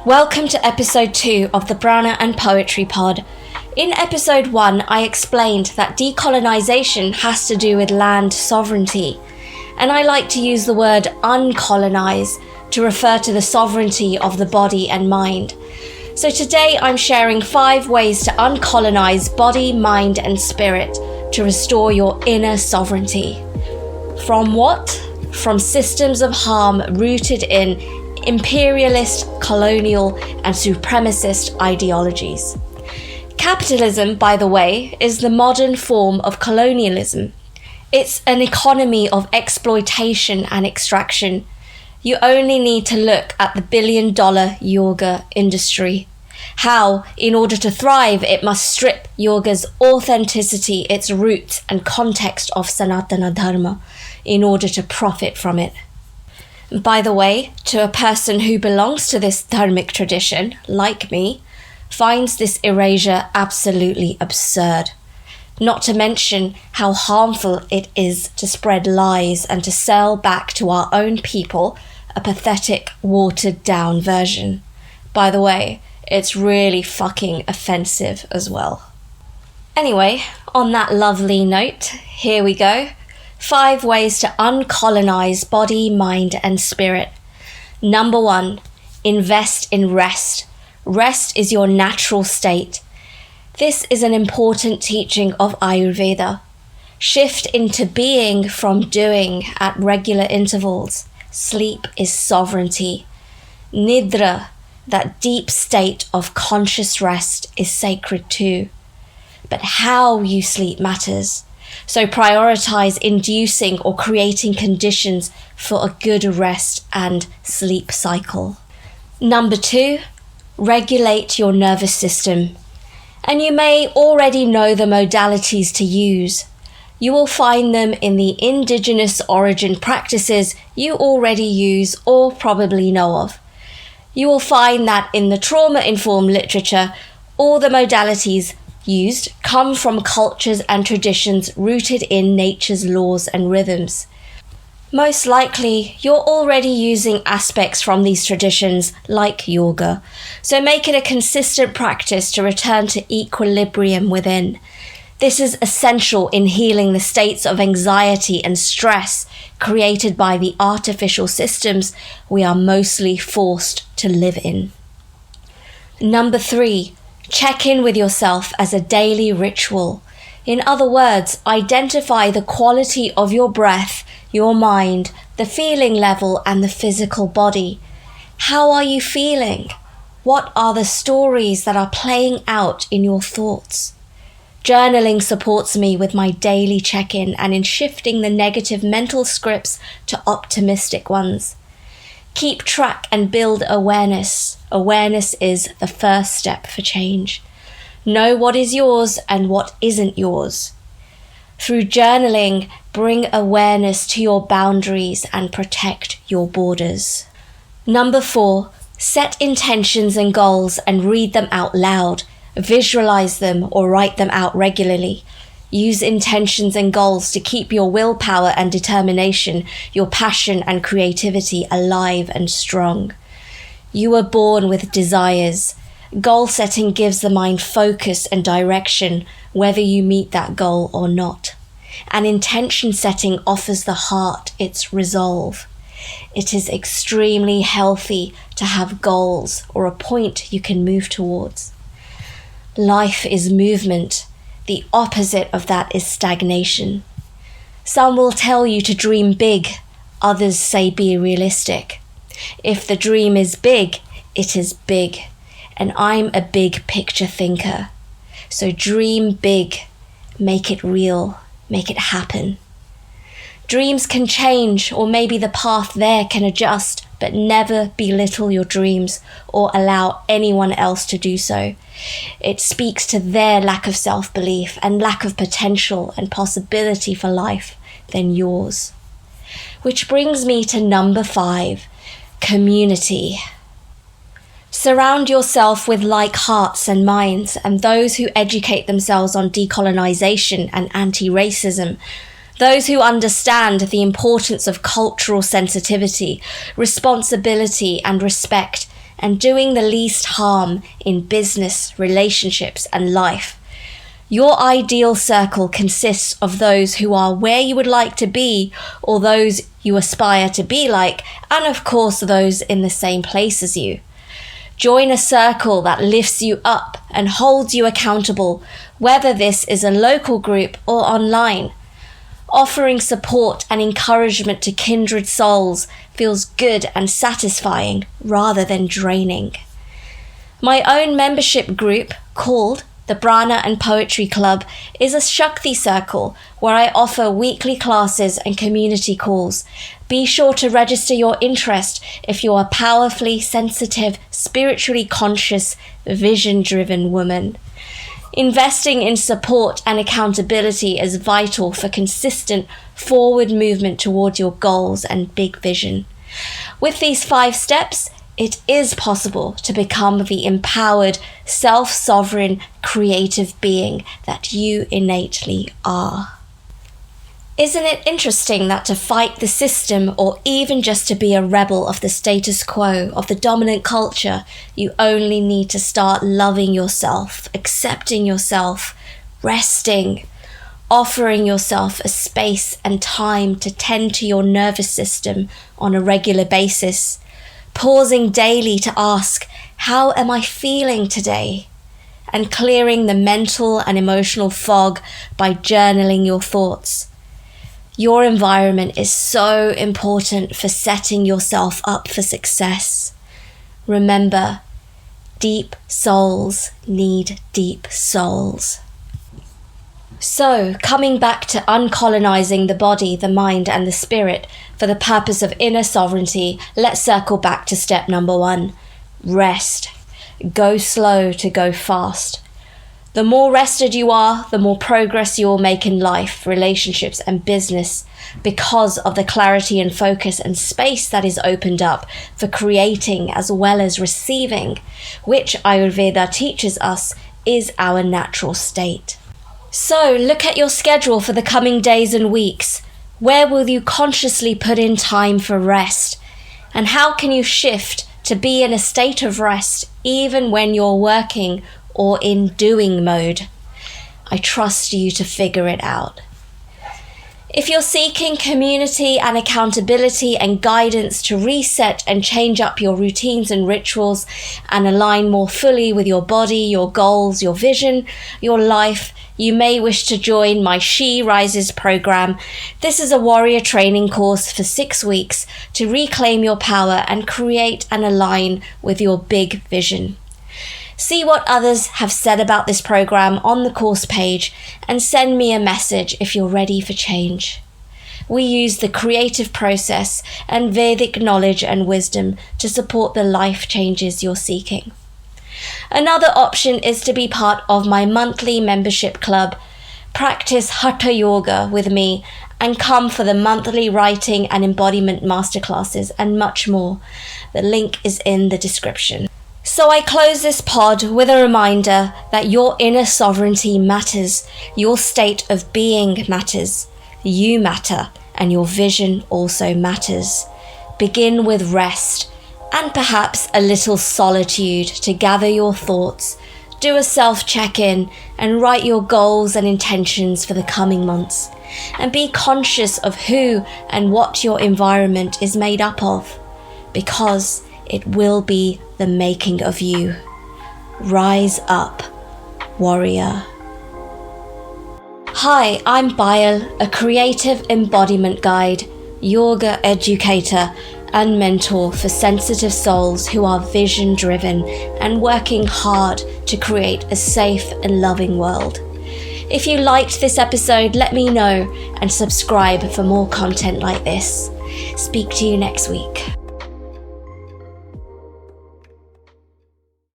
Welcome to episode 2 of the Prana and Poetry Pod. In episode 1, I explained that decolonization has to do with land sovereignty, and I like to use the word uncolonize to refer to the sovereignty of the body and mind. So today I'm sharing 5 ways to uncolonize body, mind and spirit to restore your inner sovereignty. From what? From systems of harm rooted in imperialist, colonial and supremacist ideologies. Capitalism, by the way, is the modern form of colonialism. It's an economy of exploitation and extraction. You only need to look at the billion-dollar yoga industry. How, in order to thrive, it must strip yoga's authenticity, its roots and context of Sanatana dharma in order to profit from it. By the way, to a person who belongs to this dharmic tradition, like me, finds this erasure absolutely absurd. Not to mention how harmful it is to spread lies and to sell back to our own people a pathetic, watered-down version. By the way, it's really fucking offensive as well. Anyway, on that lovely note, here we go. 5 ways to uncolonize body, mind and spirit. Number 1, invest in rest. Rest is your natural state. This is an important teaching of Ayurveda. Shift into being from doing at regular intervals. Sleep is sovereignty. Nidra, that deep state of conscious rest, is sacred too. But how you sleep matters. So prioritize inducing or creating conditions for a good rest and sleep cycle. Number 2, regulate your nervous system. And you may already know the modalities to use. You will find them in the indigenous origin practices you already use or probably know of. You will find that in the trauma-informed literature, all the modalities used come from cultures and traditions rooted in nature's laws and rhythms. Most likely, you're already using aspects from these traditions like yoga, so make it a consistent practice to return to equilibrium within. This is essential in healing the states of anxiety and stress created by the artificial systems we are mostly forced to live in. Number 3, check in with yourself as a daily ritual. In other words, identify the quality of your breath, your mind, the feeling level and the physical body. How are you feeling? What are the stories that are playing out in your thoughts? Journaling supports me with my daily check-in and in shifting the negative mental scripts to optimistic ones. Keep track and build awareness. Awareness is the first step for change. Know what is yours and what isn't yours. Through journaling, bring awareness to your boundaries and protect your borders. Number 4, set intentions and goals and read them out loud. Visualize them or write them out regularly. Use intentions and goals to keep your willpower and determination, your passion and creativity alive and strong. You were born with desires. Goal setting gives the mind focus and direction, whether you meet that goal or not. And intention setting offers the heart its resolve. It is extremely healthy to have goals or a point you can move towards. Life is movement. The opposite of that is stagnation. Some will tell you to dream big, others say be realistic. If the dream is big, it is big, and I'm a big picture thinker. So dream big, make it real, make it happen. Dreams can change, or maybe the path there can adjust, but never belittle your dreams or allow anyone else to do so. It speaks to their lack of self-belief and lack of potential and possibility for life than yours. Which brings me to number 5, community. Surround yourself with like hearts and minds and those who educate themselves on decolonization and anti-racism. Those who understand the importance of cultural sensitivity, responsibility and respect, and doing the least harm in business, relationships, and life. Your ideal circle consists of those who are where you would like to be or those you aspire to be like, and of course those in the same place as you. Join a circle that lifts you up and holds you accountable, whether this is a local group or online. Offering support and encouragement to kindred souls feels good and satisfying rather than draining. My own membership group, called the Prana and Poetry Club, is a Shakti circle where I offer weekly classes and community calls. Be sure to register your interest if you're a powerfully sensitive, spiritually conscious, vision-driven woman. Investing in support and accountability is vital for consistent forward movement towards your goals and big vision. With these 5 steps, it is possible to become the empowered, self-sovereign, creative being that you innately are. Isn't it interesting that to fight the system, or even just to be a rebel of the status quo, of the dominant culture, you only need to start loving yourself, accepting yourself, resting, offering yourself a space and time to tend to your nervous system on a regular basis, pausing daily to ask, how am I feeling today? And clearing the mental and emotional fog by journaling your thoughts. Your environment is so important for setting yourself up for success. Remember, deep souls need deep souls. So, coming back to uncolonizing the body, the mind, and the spirit for the purpose of inner sovereignty, let's circle back to step number 1. Rest. Go slow to go fast. The more rested you are, the more progress you will make in life, relationships, and business because of the clarity and focus and space that is opened up for creating as well as receiving, which Ayurveda teaches us is our natural state. So look at your schedule for the coming days and weeks. Where will you consciously put in time for rest? And how can you shift to be in a state of rest even when you're working or in doing mode? I trust you to figure it out. If you're seeking community and accountability and guidance to reset and change up your routines and rituals and align more fully with your body, your goals, your vision, your life, you may wish to join my She Rises program. This is a warrior training course for 6 weeks to reclaim your power and create and align with your big vision. See what others have said about this program on the course page and send me a message if you're ready for change. We use the creative process and Vedic knowledge and wisdom to support the life changes you're seeking. Another option is to be part of my monthly membership club, practice Hatha Yoga with me, and come for the monthly writing and embodiment masterclasses and much more. The link is in the description. So I close this pod with a reminder that your inner sovereignty matters, your state of being matters, you matter, and your vision also matters. Begin with rest and perhaps a little solitude to gather your thoughts, do a self-check-in and write your goals and intentions for the coming months. And be conscious of who and what your environment is made up of, because it will be the making of you. Rise up, warrior. Hi, I'm Payal, a creative embodiment guide, yoga educator, and mentor for sensitive souls who are vision-driven and working hard to create a safe and loving world. If you liked this episode, let me know and subscribe for more content like this. Speak to you next week.